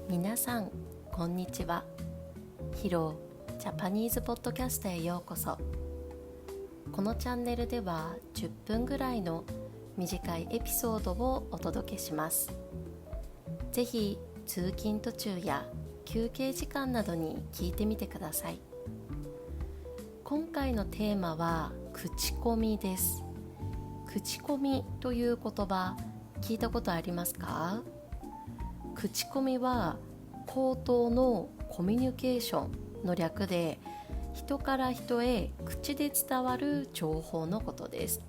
皆さんこんにちは。ヒロジャパニーズポッドキャストへようこそ。このチャンネルでは10分ぐらいの短いエピソードをお届けします。ぜひ通勤途中や休憩時間などに聞いてみてください。今回のテーマは口コミです。口コミという言葉聞いたことありますか？口コミは口頭のコミュニケーションの略で、人から人へ口で伝わる情報のことです。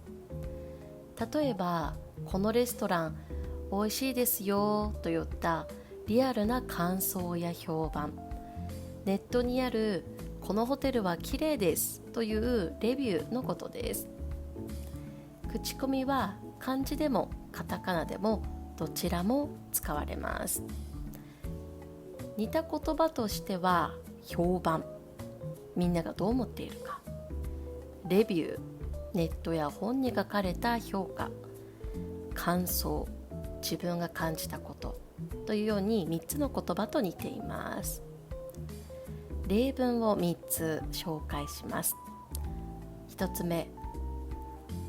例えば、このレストラン美味しいですよといったリアルな感想や評判、ネットにあるこのホテルは綺麗ですというレビューのことです。口コミは漢字でもカタカナでもどちらも使われます。似た言葉としては評判、みんながどう思っているか、レビュー、ネットや本に書かれた評価、感想、自分が感じたことというように3つの言葉と似ています。例文を3つ紹介します。1つ目、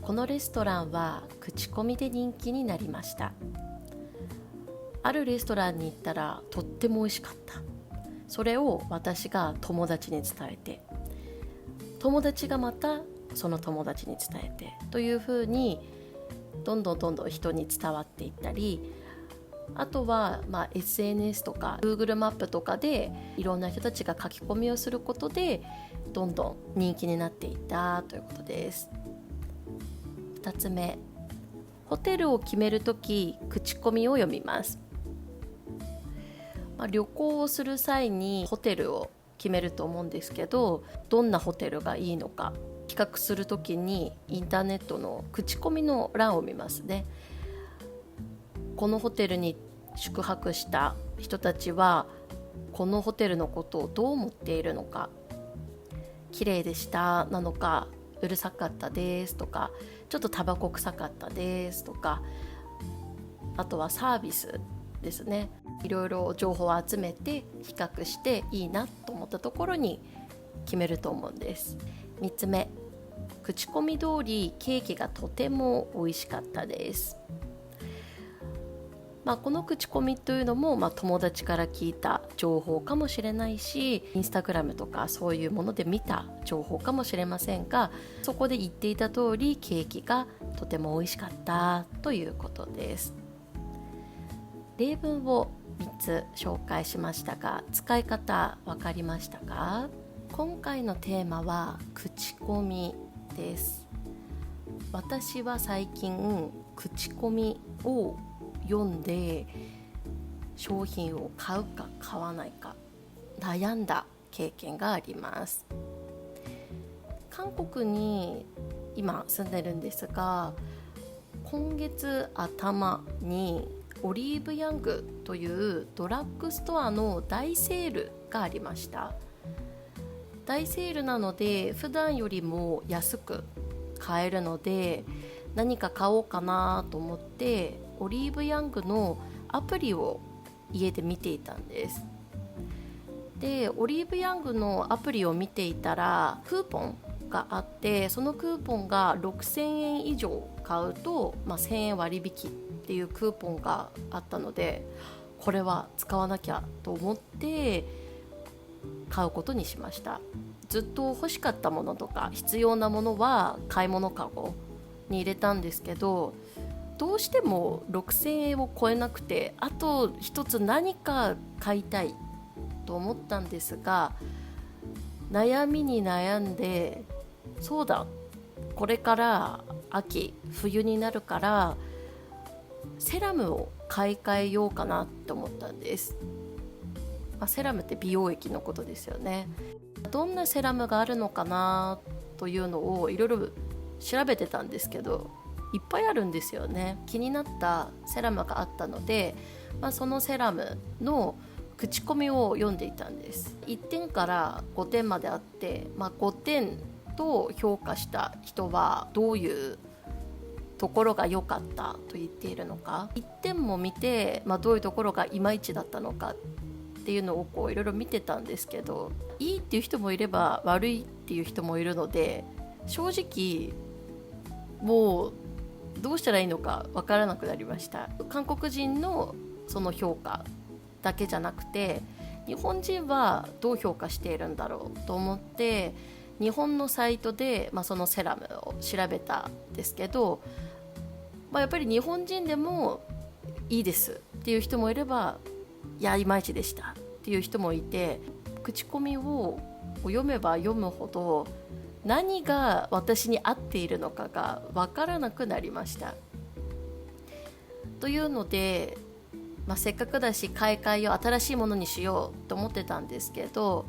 このレストランは口コミで人気になりました。あるレストランに行ったらとっても美味しかった。それを私が友達に伝えて、友達がまたその友達に伝えてというふうにどんどん人に伝わっていったり、あとはSNS とか Google マップとかでいろんな人たちが書き込みをすることでどんどん人気になっていったということです。2つ目、ホテルを決めるとき口コミを読みます。旅行をする際にホテルを決めると思うんですけど、どんなホテルがいいのか企画するときにインターネットの口コミの欄を見ますね。このホテルに宿泊した人たちはこのホテルのことをどう思っているのか、綺麗でしたなのか、うるさかったですとか、ちょっとタバコ臭かったですとか、あとはサービスですね。いろいろ情報を集めて比較していいなと思ったところに決めると思うんです。3つ目、口コミ通りケーキがとても美味しかったです。この口コミというのも、友達から聞いた情報かもしれないし、インスタグラムとかそういうもので見た情報かもしれませんが、そこで言っていた通りケーキがとても美味しかったということです。例文を3つ紹介しましたが、使い方分かりましたか？今回のテーマは口コミです。私は最近口コミを読んで商品を買うか買わないか悩んだ経験があります。韓国に今住んでるんですが、今月頭にオリーブヤングというドラッグストアの大セールがありました。大セールなので普段よりも安く買えるので、何か買おうかなと思ってオリーブヤングのアプリを家で見ていたんです。で、オリーブヤングのアプリを見ていたらクーポンがあって、そのクーポンが6000円以上買うと、1000円割引っていうクーポンがあったので、これは使わなきゃと思って買うことにしました。ずっと欲しかったものとか必要なものは買い物カゴに入れたんですけど、どうしても6000円を超えなくて、あと一つ何か買いたいと思ったんですが、悩みに悩んで、そうだ、これから秋冬になるからセラムを買い替えようかなって思ったんです。セラムって美容液のことですよね。どんなセラムがあるのかなというのをいろいろ調べてたんですけど、いっぱいあるんですよね。気になったセラムがあったので、そのセラムの口コミを読んでいたんです。1点から5点まであって、5点と評価した人はどういうところが良かったと言っているのか、1点も見て、どういうところがいまいちだったのかっっていうのをこういろいろ見てたんですけど、いいっていう人もいれば悪いっていう人もいるので、正直もうどうしたらいいのかわからなくなりました。韓国人のその評価だけじゃなくて、日本人はどう評価しているんだろうと思って、日本のサイトで、そのセラムを調べたんですけど、やっぱり日本人でもいいですっていう人もいれば、いやいまいちでしたっていう人もいて、口コミを読めば読むほど何が私に合っているのかが分からなくなりました。というので、せっかくだし買い替えを新しいものにしようと思ってたんですけど、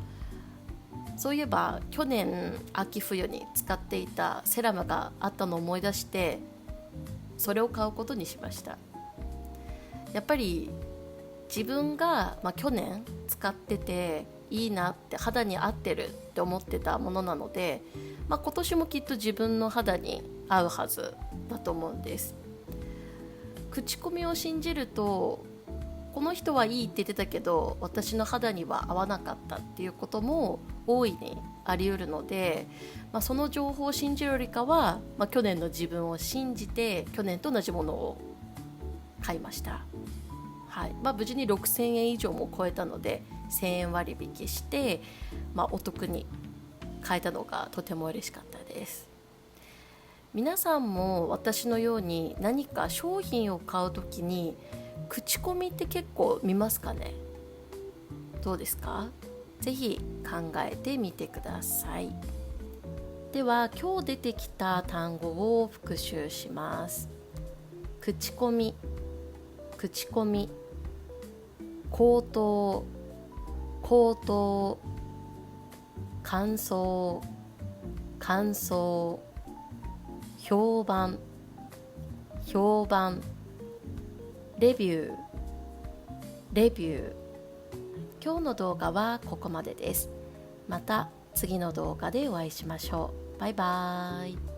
そういえば去年秋冬に使っていたセラムがあったのを思い出して、それを買うことにしました。やっぱり自分が、去年使ってていいなって、肌に合ってるって思ってたものなので、今年もきっと自分の肌に合うはずだと思うんです。口コミを信じると、この人はいいって言ってたけど私の肌には合わなかったっていうことも大いにあり得るので、その情報を信じるよりかは、去年の自分を信じて去年と同じものを買いました。はい。無事に6000円以上も超えたので1000円割引して、お得に買えたのがとても嬉しかったです。皆さんも私のように何か商品を買うときに口コミって結構見ますかね？どうですか？ぜひ考えてみてください。では今日出てきた単語を復習します。口コミ、口コミ、口頭、口頭、感想、感想、評判、評判、レビュー、レビュー。今日の動画はここまでです。また次の動画でお会いしましょう。バイバーイ。